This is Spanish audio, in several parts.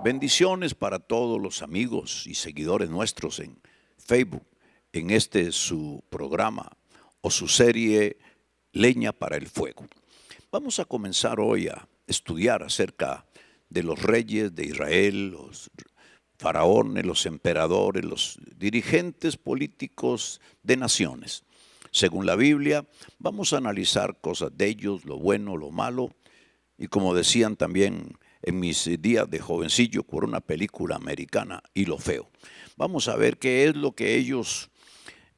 Bendiciones para todos los amigos y seguidores nuestros en Facebook, en este su programa o su serie Leña para el Fuego. Vamos a comenzar hoy a estudiar acerca de los reyes de Israel, los faraones, los emperadores, los dirigentes políticos de naciones. Según la Biblia, vamos a analizar cosas de ellos, lo bueno, lo malo, y como decían también en mis días de jovencillo por una película americana, y lo feo. Vamos a ver qué es lo que ellos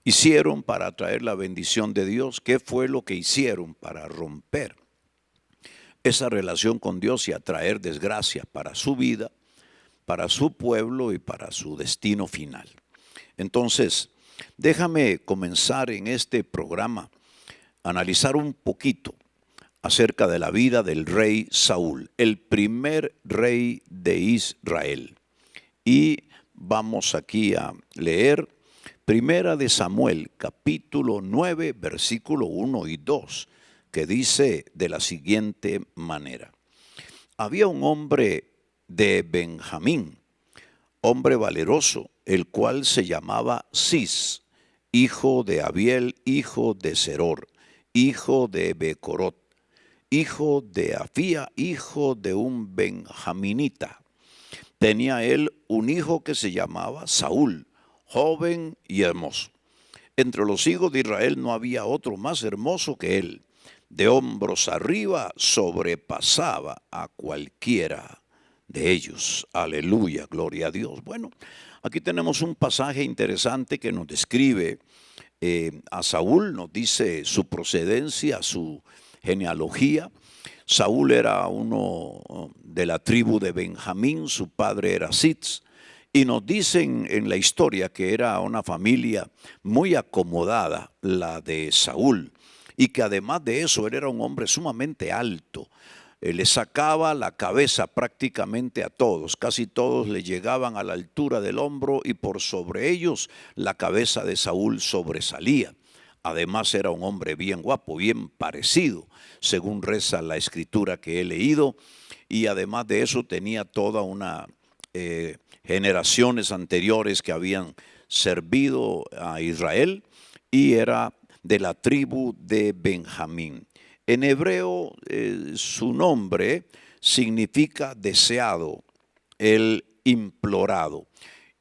hicieron para atraer la bendición de Dios, qué fue lo que hicieron para romper esa relación con Dios y atraer desgracia para su vida, para su pueblo y para su destino final. Entonces, déjame comenzar en este programa a analizar un poquito acerca de la vida del rey Saúl, el primer rey de Israel. Y vamos aquí a leer Primera de Samuel, capítulo 9, versículo 1 y 2, que dice de la siguiente manera. Había un hombre de Benjamín, hombre valeroso, el cual se llamaba Cis, hijo de Abiel, hijo de Seror, hijo de Becorot, hijo de Afía, hijo de un benjaminita. Tenía él un hijo que se llamaba Saúl, joven y hermoso. Entre los hijos de Israel no había otro más hermoso que él. De hombros arriba sobrepasaba a cualquiera de ellos. Aleluya, gloria a Dios. Bueno, aquí tenemos un pasaje interesante que nos describe a Saúl, nos dice su procedencia, su genealogía. Saúl era uno de la tribu de Benjamín, su padre era Cis, y nos dicen en la historia que era una familia muy acomodada, la de Saúl, y que además de eso él era un hombre sumamente alto. Le sacaba la cabeza prácticamente a todos, casi todos le llegaban a la altura del hombro y por sobre ellos la cabeza de Saúl sobresalía. Además era un hombre bien guapo, bien parecido, según reza la escritura que he leído, y además de eso tenía toda una generaciones anteriores que habían servido a Israel y era de la tribu de Benjamín. En hebreo su nombre significa deseado, el implorado.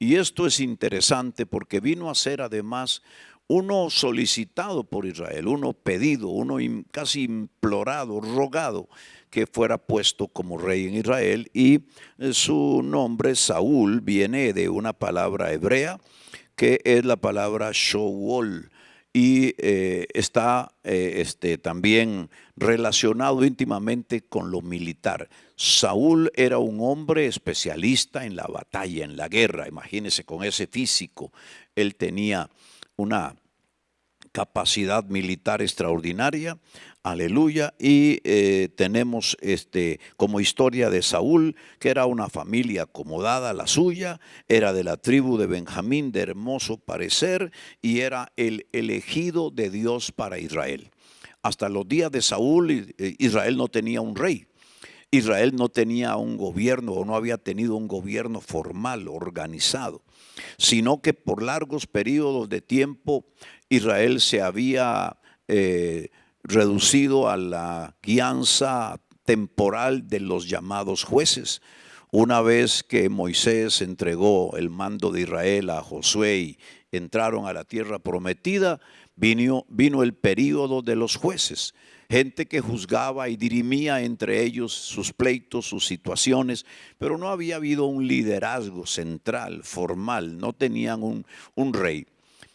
Y esto es interesante porque vino a ser además uno solicitado por Israel, uno pedido, uno casi implorado, rogado que fuera puesto como rey en Israel. Y su nombre Saúl viene de una palabra hebrea que es la palabra Shaul, y está también relacionado íntimamente con lo militar. Saúl era un hombre especialista en la batalla, en la guerra. Imagínense con ese físico, él tenía una capacidad militar extraordinaria, aleluya, y tenemos como historia de Saúl, que era una familia acomodada, la suya, era de la tribu de Benjamín, de hermoso parecer, y era el elegido de Dios para Israel. Hasta los días de Saúl, Israel no tenía un rey. Israel no tenía un gobierno o no había tenido un gobierno formal, organizado, sino que por largos periodos de tiempo Israel se había reducido a la guianza temporal de los llamados jueces. Una vez que Moisés entregó el mando de Israel a Josué y entraron a la tierra prometida, vino el período de los jueces. Gente que juzgaba y dirimía entre ellos sus pleitos, sus situaciones, pero no había habido un liderazgo central, formal, no tenían un rey.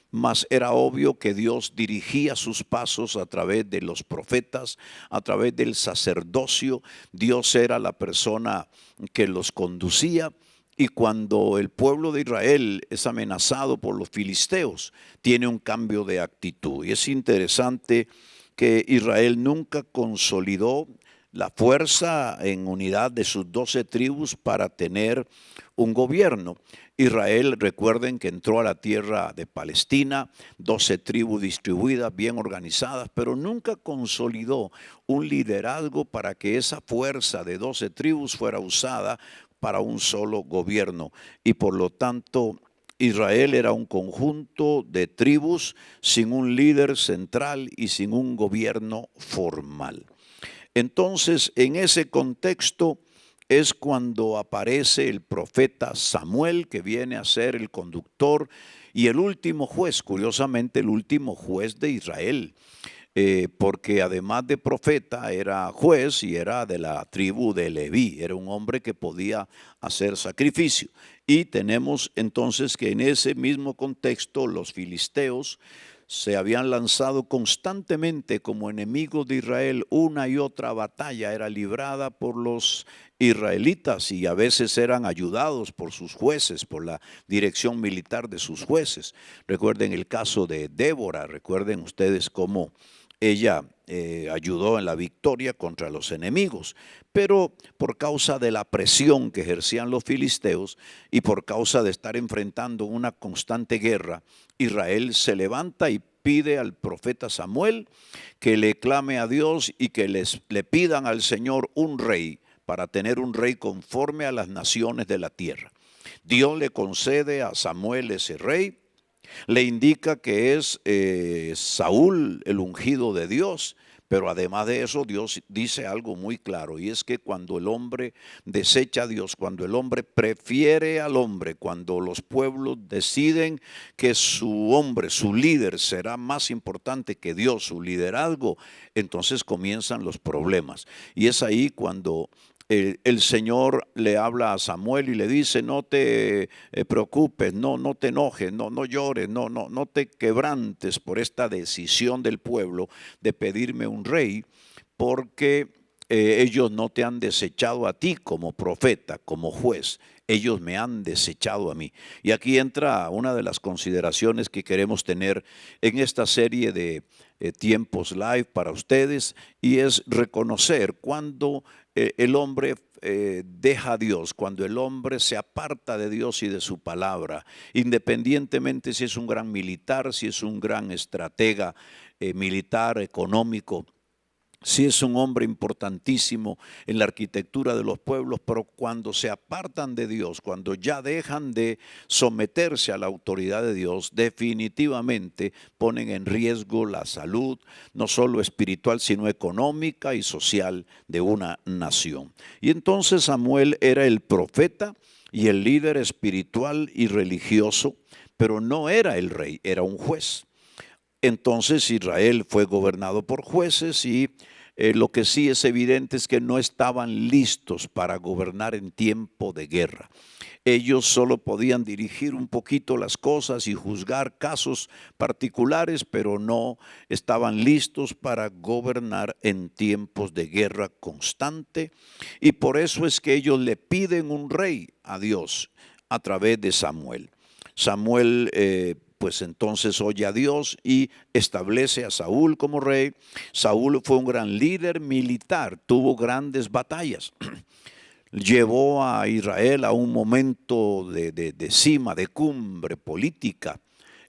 Mas era obvio que Dios dirigía sus pasos a través de los profetas, a través del sacerdocio. Dios era la persona que los conducía. Y cuando el pueblo de Israel es amenazado por los filisteos, tiene un cambio de actitud. Y es interesante que Israel nunca consolidó la fuerza en unidad de sus 12 tribus para tener un gobierno. Israel, recuerden que entró a la tierra de Palestina, 12 tribus distribuidas, bien organizadas, pero nunca consolidó un liderazgo para que esa fuerza de 12 tribus fuera usada para un solo gobierno. Y por lo tanto, Israel era un conjunto de tribus sin un líder central y sin un gobierno formal. Entonces, en ese contexto es cuando aparece el profeta Samuel, que viene a ser el conductor y el último juez, curiosamente el último juez de Israel. Porque además de profeta era juez y era de la tribu de Leví, era un hombre que podía hacer sacrificio. Y tenemos entonces que en ese mismo contexto los filisteos se habían lanzado constantemente como enemigos de Israel. Una y otra batalla era librada por los israelitas y a veces eran ayudados por sus jueces, por la dirección militar de sus jueces. Recuerden el caso de Débora, recuerden ustedes cómo ella ayudó en la victoria contra los enemigos, pero por causa de la presión que ejercían los filisteos y por causa de estar enfrentando una constante guerra, Israel se levanta y pide al profeta Samuel que le clame a Dios y que le pidan al Señor un rey, para tener un rey conforme a las naciones de la tierra. Dios le concede a Samuel ese rey. Le indica que es Saúl el ungido de Dios, pero además de eso Dios dice algo muy claro, y es que cuando el hombre desecha a Dios, cuando el hombre prefiere al hombre, cuando los pueblos deciden que su hombre, su líder será más importante que Dios, su liderazgo, entonces comienzan los problemas. Y es ahí cuando el Señor le habla a Samuel y le dice: no te preocupes, no te enojes, no llores, no te quebrantes por esta decisión del pueblo de pedirme un rey, porque ellos no te han desechado a ti como profeta, como juez. Ellos me han desechado a mí. Y aquí entra una de las consideraciones que queremos tener en esta serie de tiempos live para ustedes, y es reconocer cuando el hombre deja a Dios, cuando el hombre se aparta de Dios y de su palabra, independientemente si es un gran militar, si es un gran estratega militar, económico, sí es un hombre importantísimo en la arquitectura de los pueblos, pero cuando se apartan de Dios, cuando ya dejan de someterse a la autoridad de Dios, definitivamente ponen en riesgo la salud, no solo espiritual, sino económica y social de una nación. Y entonces Samuel era el profeta y el líder espiritual y religioso, pero no era el rey, era un juez. Entonces Israel fue gobernado por jueces y lo que sí es evidente es que no estaban listos para gobernar en tiempo de guerra. Ellos solo podían dirigir un poquito las cosas y juzgar casos particulares, pero no estaban listos para gobernar en tiempos de guerra constante. Y por eso es que ellos le piden un rey a Dios a través de Samuel. Samuel pues entonces oye a Dios y establece a Saúl como rey. Saúl fue un gran líder militar, tuvo grandes batallas. Llevó a Israel a un momento de cima, de cumbre política,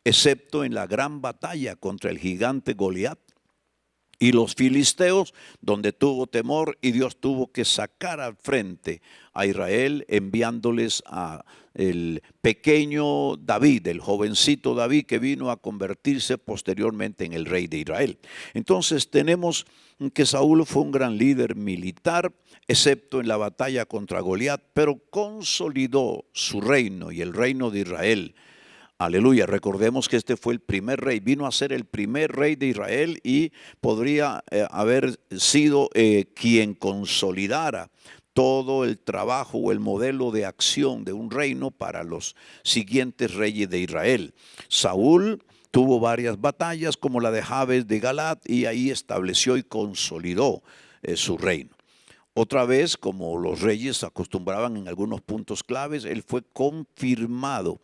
excepto en la gran batalla contra el gigante Goliat y los filisteos, donde tuvo temor y Dios tuvo que sacar al frente a Israel, enviándoles a el pequeño David, el jovencito David, que vino a convertirse posteriormente en el rey de Israel. Entonces tenemos que Saúl fue un gran líder militar, excepto en la batalla contra Goliat, pero consolidó su reino y el reino de Israel. Aleluya, recordemos que este fue el primer rey, vino a ser el primer rey de Israel y podría haber sido quien consolidara todo el trabajo o el modelo de acción de un reino para los siguientes reyes de Israel. Saúl tuvo varias batallas como la de Jabes de Galaad y ahí estableció y consolidó su reino. Otra vez, como los reyes acostumbraban en algunos puntos claves, él fue confirmado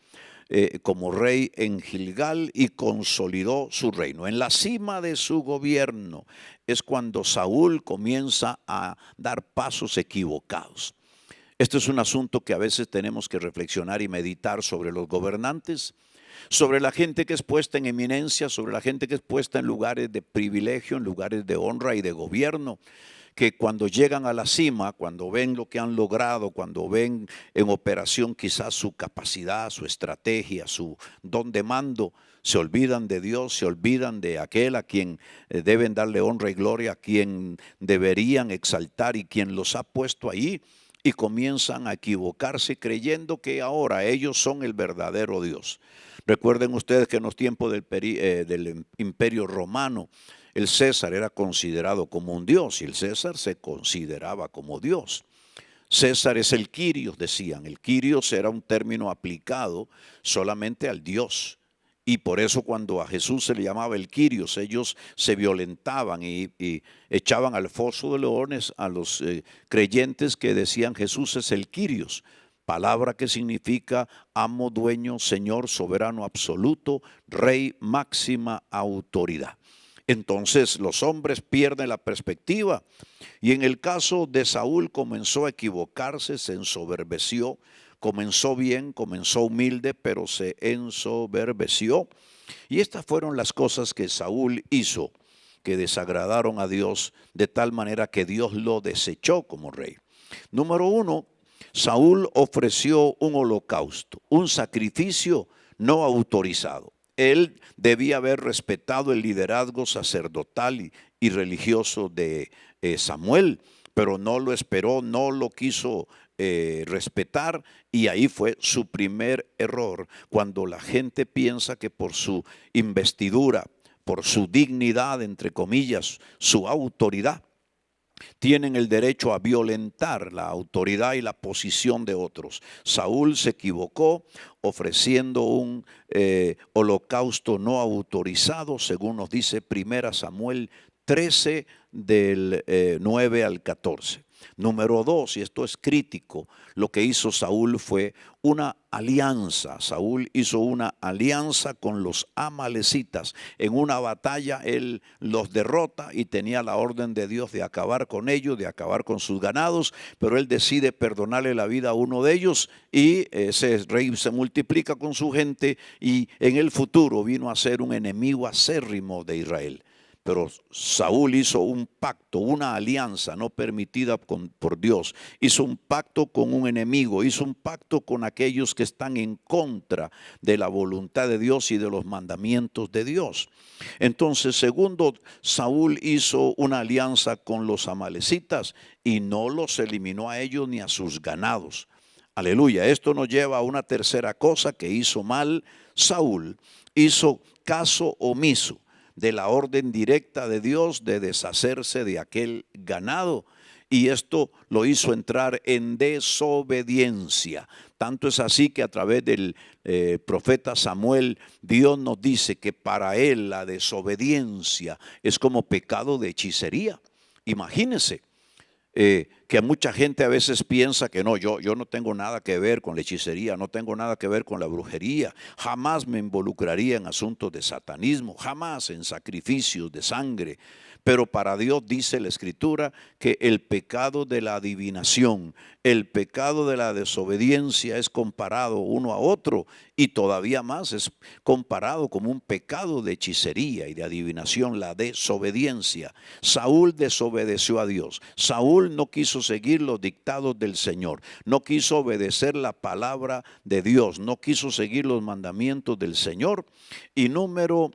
como rey en Gilgal y consolidó su reino. En la cima de su gobierno es cuando Saúl comienza a dar pasos equivocados. Este es un asunto que a veces tenemos que reflexionar y meditar sobre los gobernantes, sobre la gente que es puesta en eminencia, sobre la gente que es puesta en lugares de privilegio, en lugares de honra y de gobierno. que cuando llegan a la cima, cuando ven lo que han logrado, cuando ven en operación quizás su capacidad, su estrategia, su don de mando, se olvidan de Dios, se olvidan de aquel a quien deben darle honra y gloria, a quien deberían exaltar y quien los ha puesto ahí, y comienzan a equivocarse creyendo que ahora ellos son el verdadero Dios. Recuerden ustedes que en los tiempos del Imperio Romano, el César era considerado como un dios y el César se consideraba como Dios. César es el Kyrios, decían. El Kyrios era un término aplicado solamente al Dios. Y por eso cuando a Jesús se le llamaba el Kyrios, ellos se violentaban y echaban al foso de leones a los creyentes que decían Jesús es el Kyrios, palabra que significa amo, dueño, señor, soberano absoluto, rey, máxima autoridad. Entonces los hombres pierden la perspectiva y en el caso de Saúl comenzó a equivocarse, se ensoberbeció. Comenzó bien, comenzó humilde, pero se ensoberbeció. Y estas fueron las cosas que Saúl hizo, que desagradaron a Dios de tal manera que Dios lo desechó como rey. Número 1, Saúl ofreció un holocausto, un sacrificio no autorizado. Él debía haber respetado el liderazgo sacerdotal y religioso de Samuel, pero no lo esperó, no lo quiso respetar, y ahí fue su primer error, cuando la gente piensa que por su investidura, por su dignidad, entre comillas, su autoridad, tienen el derecho a violentar la autoridad y la posición de otros. Saúl se equivocó ofreciendo un holocausto no autorizado, según nos dice 1 Samuel 13 del 9 al 14. Número 2, y esto es crítico, lo que hizo Saúl fue una alianza. Saúl hizo una alianza con los amalecitas. En una batalla él los derrota y tenía la orden de Dios de acabar con ellos, de acabar con sus ganados, pero él decide perdonarle la vida a uno de ellos y ese rey se multiplica con su gente y en el futuro vino a ser un enemigo acérrimo de Israel. Pero Saúl hizo un pacto, una alianza no permitida por Dios. Hizo un pacto con un enemigo, hizo un pacto con aquellos que están en contra de la voluntad de Dios y de los mandamientos de Dios. Entonces, segundo, Saúl hizo una alianza con los amalecitas y no los eliminó a ellos ni a sus ganados. Aleluya, esto nos lleva a una tercera cosa que hizo mal Saúl. Hizo caso omiso de la orden directa de Dios de deshacerse de aquel ganado, y esto lo hizo entrar en desobediencia. Tanto es así que a través del profeta Samuel, Dios nos dice que para él la desobediencia es como pecado de hechicería. Imagínense. Que mucha gente a veces piensa que no, yo no tengo nada que ver con la hechicería, no tengo nada que ver con la brujería, jamás me involucraría en asuntos de satanismo, jamás en sacrificios de sangre. Pero para Dios dice la Escritura que el pecado de la adivinación, el pecado de la desobediencia es comparado uno a otro, y todavía más es comparado como un pecado de hechicería y de adivinación, la desobediencia. Saúl desobedeció a Dios. Saúl no quiso seguir los dictados del Señor, no quiso obedecer la palabra de Dios, no quiso seguir los mandamientos del Señor. Y número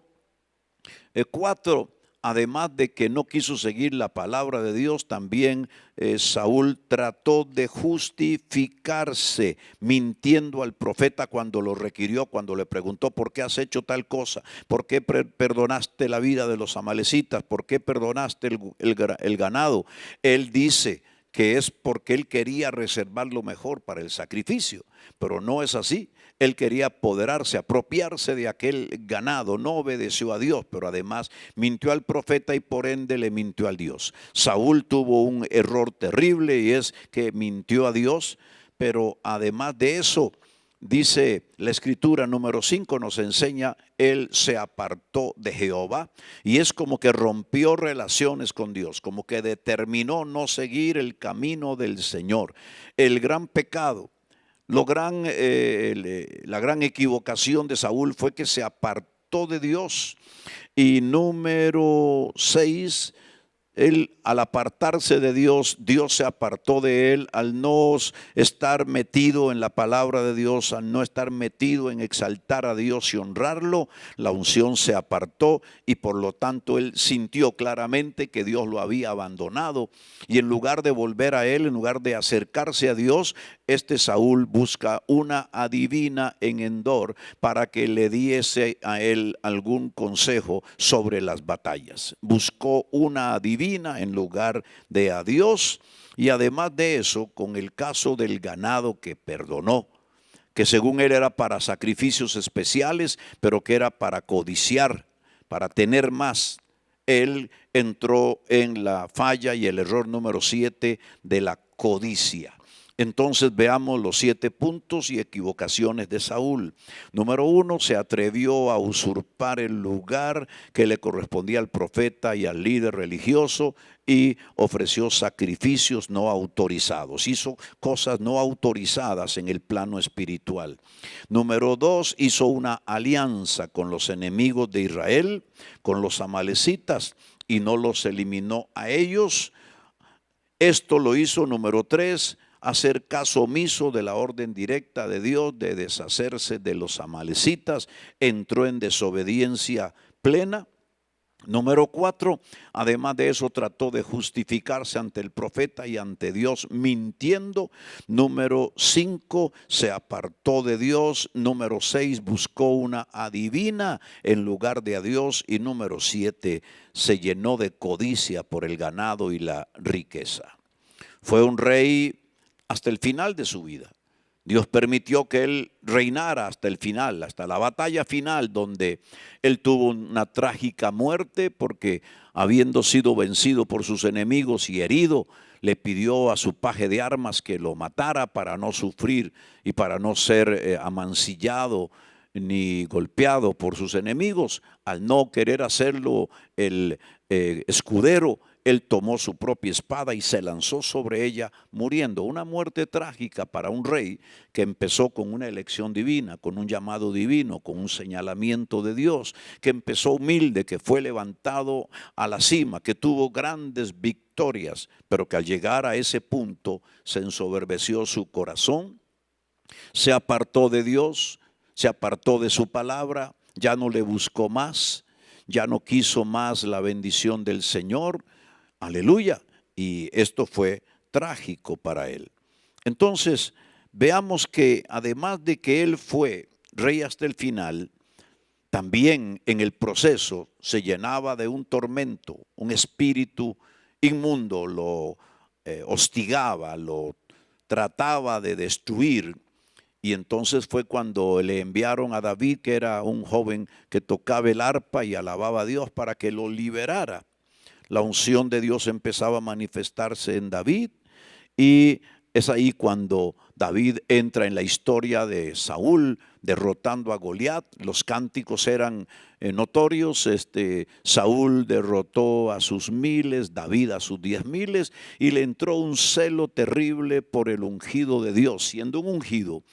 4, además de que no quiso seguir la palabra de Dios, también Saúl trató de justificarse, mintiendo al profeta cuando lo requirió, cuando le preguntó por qué has hecho tal cosa, por qué perdonaste la vida de los amalecitas, por qué perdonaste el ganado. Él dice que es porque él quería reservar lo mejor para el sacrificio, pero no es así. Él quería apoderarse, apropiarse de aquel ganado, no obedeció a Dios, pero además mintió al profeta y por ende le mintió al Dios. Saúl tuvo un error terrible y es que mintió a Dios, pero además de eso, dice la Escritura número 5, nos enseña, él se apartó de Jehová, y es como que rompió relaciones con Dios, como que determinó no seguir el camino del Señor. El gran pecado, la gran equivocación de Saúl fue que se apartó de Dios. Y número 6, Él, al apartarse de Dios, Dios se apartó de él. Al no estar metido en la palabra de Dios, al no estar metido en exaltar a Dios y honrarlo, la unción se apartó y por lo tanto él sintió claramente que Dios lo había abandonado. Y en lugar de volver a él, en lugar de acercarse a Dios, Saúl busca una adivina en Endor para que le diese a él algún consejo sobre las batallas. Buscó una adivina en lugar de a Dios, y además de eso, con el caso del ganado que perdonó, que según él era para sacrificios especiales, pero que era para codiciar, para tener más. Él entró en la falla y el error número 7 de la codicia. Entonces veamos los 7 puntos y equivocaciones de Saúl. Número 1, se atrevió a usurpar el lugar que le correspondía al profeta y al líder religioso y ofreció sacrificios no autorizados. Hizo cosas no autorizadas en el plano espiritual. Número 2, hizo una alianza con los enemigos de Israel, con los amalecitas, y no los eliminó a ellos. Esto lo hizo, número 3, hacer caso omiso de la orden directa de Dios de deshacerse de los amalecitas. Entró en desobediencia plena. Número 4, además de eso trató de justificarse ante el profeta y ante Dios mintiendo. Número 5, se apartó de Dios. Número 6, buscó una adivina en lugar de a Dios. Y número 7, se llenó de codicia por el ganado y la riqueza. Fue un rey hasta el final de su vida. Dios permitió que él reinara hasta el final, hasta la batalla final, donde él tuvo una trágica muerte porque, habiendo sido vencido por sus enemigos y herido, le pidió a su paje de armas que lo matara para no sufrir y para no ser amancillado ni golpeado por sus enemigos. Al no querer hacerlo el escudero, él tomó su propia espada y se lanzó sobre ella, muriendo. Una muerte trágica para un rey que empezó con una elección divina, con un llamado divino, con un señalamiento de Dios, que empezó humilde, que fue levantado a la cima, que tuvo grandes victorias, pero que al llegar a ese punto se ensoberbeció su corazón, se apartó de Dios, se apartó de su palabra, ya no le buscó más, ya no quiso más la bendición del Señor. Aleluya. Y esto fue trágico para él. Entonces, veamos que además de que él fue rey hasta el final, también en el proceso se llenaba de un tormento, un espíritu inmundo lo hostigaba, lo trataba de destruir. Y entonces fue cuando le enviaron a David, que era un joven que tocaba el arpa y alababa a Dios, para que lo liberara. La unción de Dios empezaba a manifestarse en David, y es ahí cuando David entra en la historia de Saúl derrotando a Goliat. Los cánticos eran notorios. Saúl derrotó a sus 1000, David a sus 10,000, y le entró un celo terrible por el ungido de Dios. Siendo un ungido,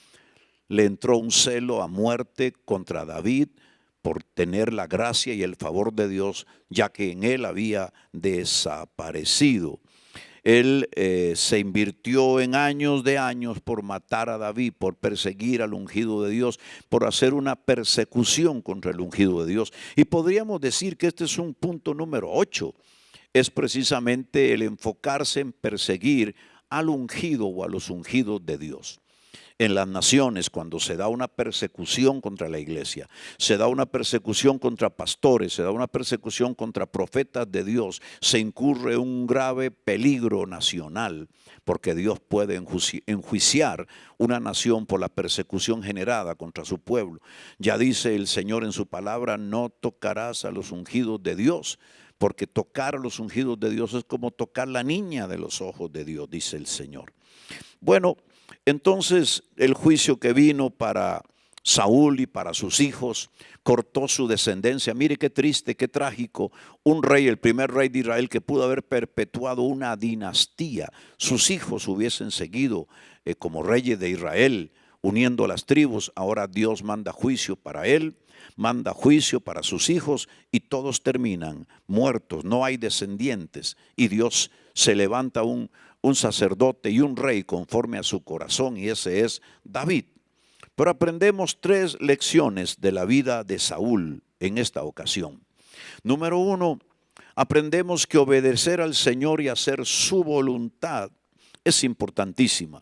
le entró un celo a muerte contra David por tener la gracia y el favor de Dios, ya que en él había desaparecido. Él se invirtió en años de años por matar a David, por perseguir al ungido de Dios, por hacer una persecución contra el ungido de Dios. Y podríamos decir que este es un punto número 8, es precisamente el enfocarse en perseguir al ungido o a los ungidos de Dios. En las naciones, cuando se da una persecución contra la iglesia, se da una persecución contra pastores, se da una persecución contra profetas de Dios, se incurre un grave peligro nacional, porque Dios puede enjuiciar una nación por la persecución generada contra su pueblo. Ya dice el Señor en su palabra: no tocarás a los ungidos de Dios, porque tocar a los ungidos de Dios es como tocar la niña de los ojos de Dios, dice el Señor. Bueno, entonces el juicio que vino para Saúl y para sus hijos cortó su descendencia. Mire qué triste, qué trágico. Un rey, el primer rey de Israel, que pudo haber perpetuado una dinastía, sus hijos hubiesen seguido como reyes de Israel, uniendo las tribus. Ahora Dios manda juicio para él, manda juicio para sus hijos y todos terminan muertos, no hay descendientes. Y Dios se levanta un sacerdote y un rey conforme a su corazón, y ese es David. Pero aprendemos 3 lecciones de la vida de Saúl en esta ocasión. Número 1, aprendemos que obedecer al Señor y hacer su voluntad es importantísima.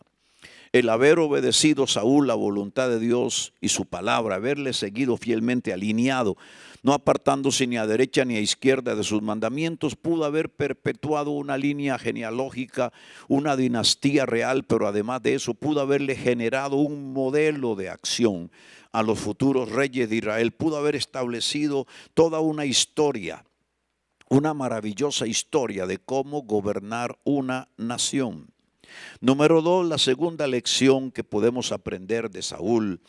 El haber obedecido Saúl la voluntad de Dios y su palabra, haberle seguido fielmente alineado, no apartándose ni a derecha ni a izquierda de sus mandamientos, pudo haber perpetuado una línea genealógica, una dinastía real, pero además de eso pudo haberle generado un modelo de acción a los futuros reyes de Israel, pudo haber establecido toda una historia, una maravillosa historia de cómo gobernar una nación. Número 2, la segunda lección que podemos aprender de Saúl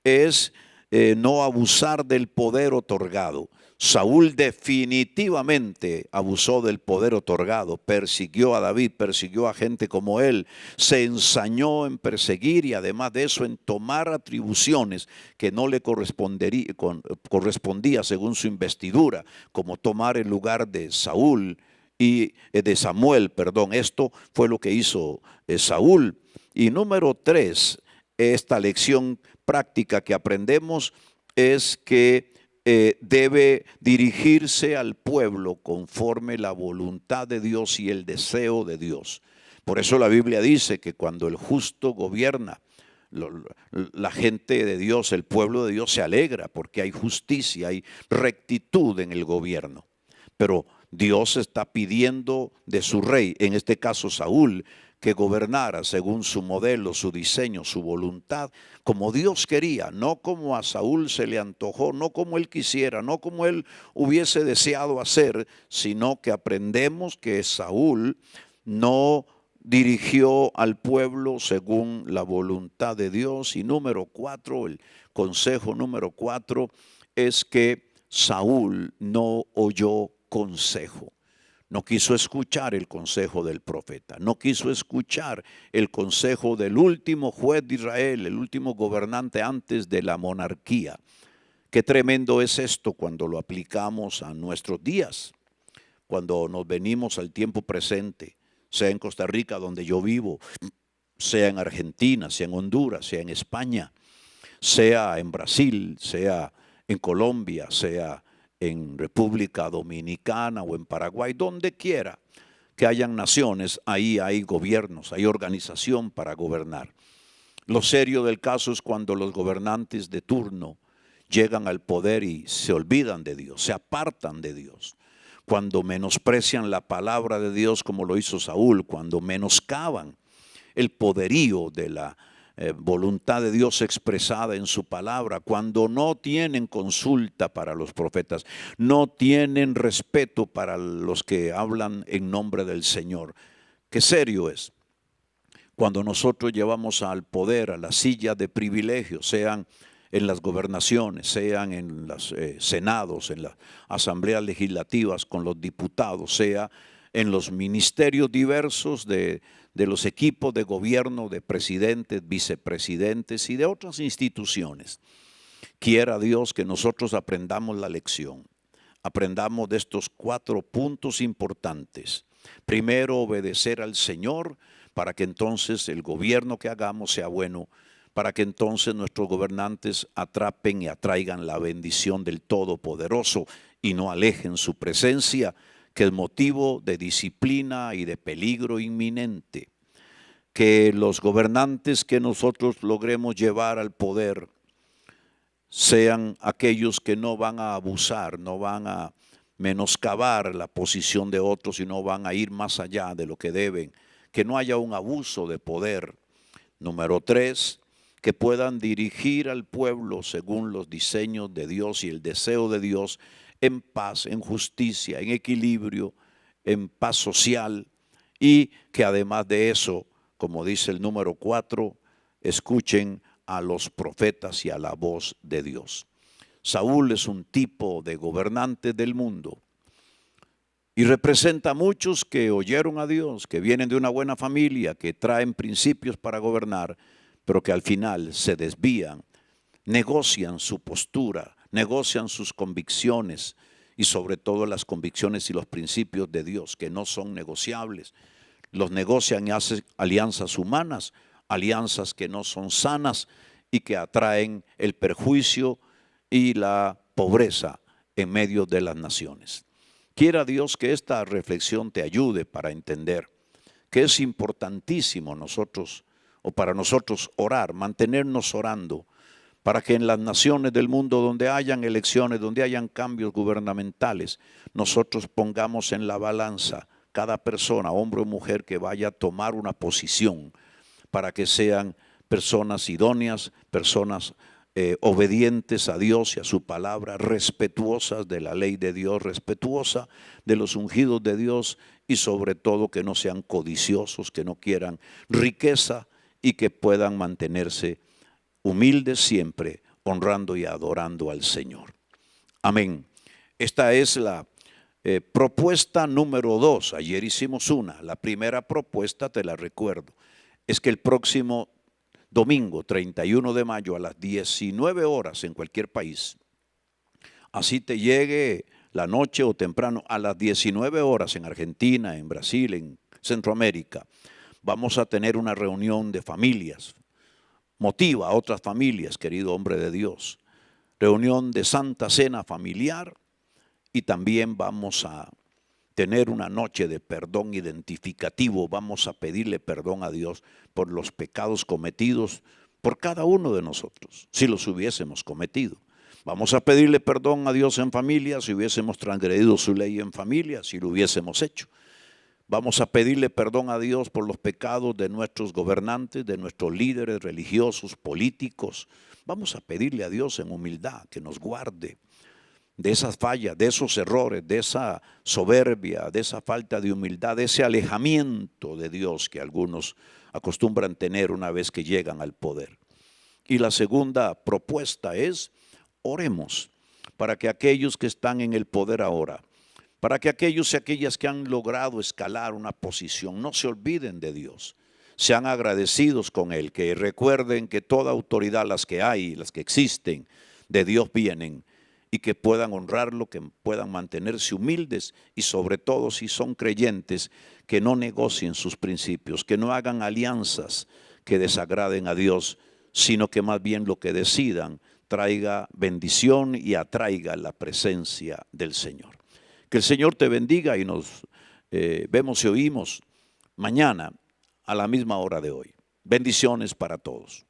es no abusar del poder otorgado. Saúl definitivamente abusó del poder otorgado, persiguió a David, persiguió a gente como él, se ensañó en perseguir y además de eso en tomar atribuciones que no le correspondía según su investidura, como tomar el lugar de Saúl y de Samuel, perdón. Esto fue lo que hizo Saúl. Y número 3, esta lección práctica que aprendemos es que debe dirigirse al pueblo conforme la voluntad de Dios y el deseo de Dios. Por eso la Biblia dice que cuando el justo gobierna, la gente de Dios, el pueblo de Dios se alegra porque hay justicia, hay rectitud en el gobierno. Pero Dios está pidiendo de su rey, en este caso Saúl, que gobernara según su modelo, su diseño, su voluntad, como Dios quería, no como a Saúl se le antojó, no como él quisiera, no como él hubiese deseado hacer, sino que aprendemos que Saúl no dirigió al pueblo según la voluntad de Dios. Y número 4, el consejo número 4 es que Saúl no oyó consejo. No quiso escuchar el consejo del profeta, no quiso escuchar el consejo del último juez de Israel, el último gobernante antes de la monarquía. Qué tremendo es esto cuando lo aplicamos a nuestros días, cuando nos venimos al tiempo presente, sea en Costa Rica donde yo vivo, sea en Argentina, sea en Honduras, sea en España, sea en Brasil, sea en Colombia, sea en República Dominicana o en Paraguay, donde quiera que hayan naciones, ahí hay gobiernos, hay organización para gobernar. Lo serio del caso es cuando los gobernantes de turno llegan al poder y se olvidan de Dios, se apartan de Dios. Cuando menosprecian la palabra de Dios como lo hizo Saúl, cuando menoscaban el poderío de la voluntad de Dios expresada en su palabra, cuando no tienen consulta para los profetas, no tienen respeto para los que hablan en nombre del Señor. Qué serio es cuando nosotros llevamos al poder, a la silla de privilegio, sean en las gobernaciones, sean en los senados, en las asambleas legislativas con los diputados, sea en los ministerios diversos de los equipos de gobierno, de presidentes, vicepresidentes y de otras instituciones. Quiera Dios que nosotros aprendamos la lección, aprendamos de estos 4 puntos importantes. Primero, obedecer al Señor para que entonces el gobierno que hagamos sea bueno, para que entonces nuestros gobernantes atrapen y atraigan la bendición del Todopoderoso y no alejen su presencia, que es motivo de disciplina y de peligro inminente. Que los gobernantes que nosotros logremos llevar al poder sean aquellos que no van a abusar, no van a menoscabar la posición de otros y no van a ir más allá de lo que deben. Que no haya un abuso de poder. Número 3, que puedan dirigir al pueblo según los diseños de Dios y el deseo de Dios, en paz, en justicia, en equilibrio, en paz social, y que además de eso, como dice el número 4, escuchen a los profetas y a la voz de Dios. Saúl es un tipo de gobernante del mundo y representa a muchos que oyeron a Dios, que vienen de una buena familia, que traen principios para gobernar, pero que al final se desvían, negocian su postura, negocian sus convicciones y sobre todo las convicciones y los principios de Dios que no son negociables. Los negocian y hacen alianzas humanas, alianzas que no son sanas y que atraen el perjuicio y la pobreza en medio de las naciones. Quiera Dios que esta reflexión te ayude para entender que es importantísimo para nosotros orar, mantenernos orando, para que en las naciones del mundo donde hayan elecciones, donde hayan cambios gubernamentales, nosotros pongamos en la balanza cada persona, hombre o mujer, que vaya a tomar una posición para que sean personas idóneas, personas obedientes a Dios y a su palabra, respetuosas de la ley de Dios, respetuosas de los ungidos de Dios y sobre todo que no sean codiciosos, que no quieran riqueza y que puedan mantenerse humildes siempre, honrando y adorando al Señor. Amén. Esta es la propuesta número 2. Ayer hicimos una. La primera propuesta, te la recuerdo, es que el próximo domingo 31 de mayo a las 19 horas en cualquier país, así te llegue la noche o temprano, a las 19 horas en Argentina, en Brasil, en Centroamérica, vamos a tener una reunión de familias. Motiva a otras familias, querido hombre de Dios. Reunión de Santa Cena familiar y también vamos a tener una noche de perdón identificativo. Vamos a pedirle perdón a Dios por los pecados cometidos por cada uno de nosotros, si los hubiésemos cometido. Vamos a pedirle perdón a Dios en familia si hubiésemos transgredido su ley en familia, si lo hubiésemos hecho. Vamos a pedirle perdón a Dios por los pecados de nuestros gobernantes, de nuestros líderes religiosos, políticos. Vamos a pedirle a Dios en humildad que nos guarde de esas fallas, de esos errores, de esa soberbia, de esa falta de humildad, de ese alejamiento de Dios que algunos acostumbran tener una vez que llegan al poder. Y la segunda propuesta es, oremos para que aquellos que están en el poder ahora, para que aquellos y aquellas que han logrado escalar una posición no se olviden de Dios, sean agradecidos con Él, que recuerden que toda autoridad, las que hay, las que existen, de Dios vienen, y que puedan honrarlo, que puedan mantenerse humildes y sobre todo si son creyentes, que no negocien sus principios, que no hagan alianzas que desagraden a Dios, sino que más bien lo que decidan traiga bendición y atraiga la presencia del Señor. Que el Señor te bendiga y nos vemos y oímos mañana a la misma hora de hoy. Bendiciones para todos.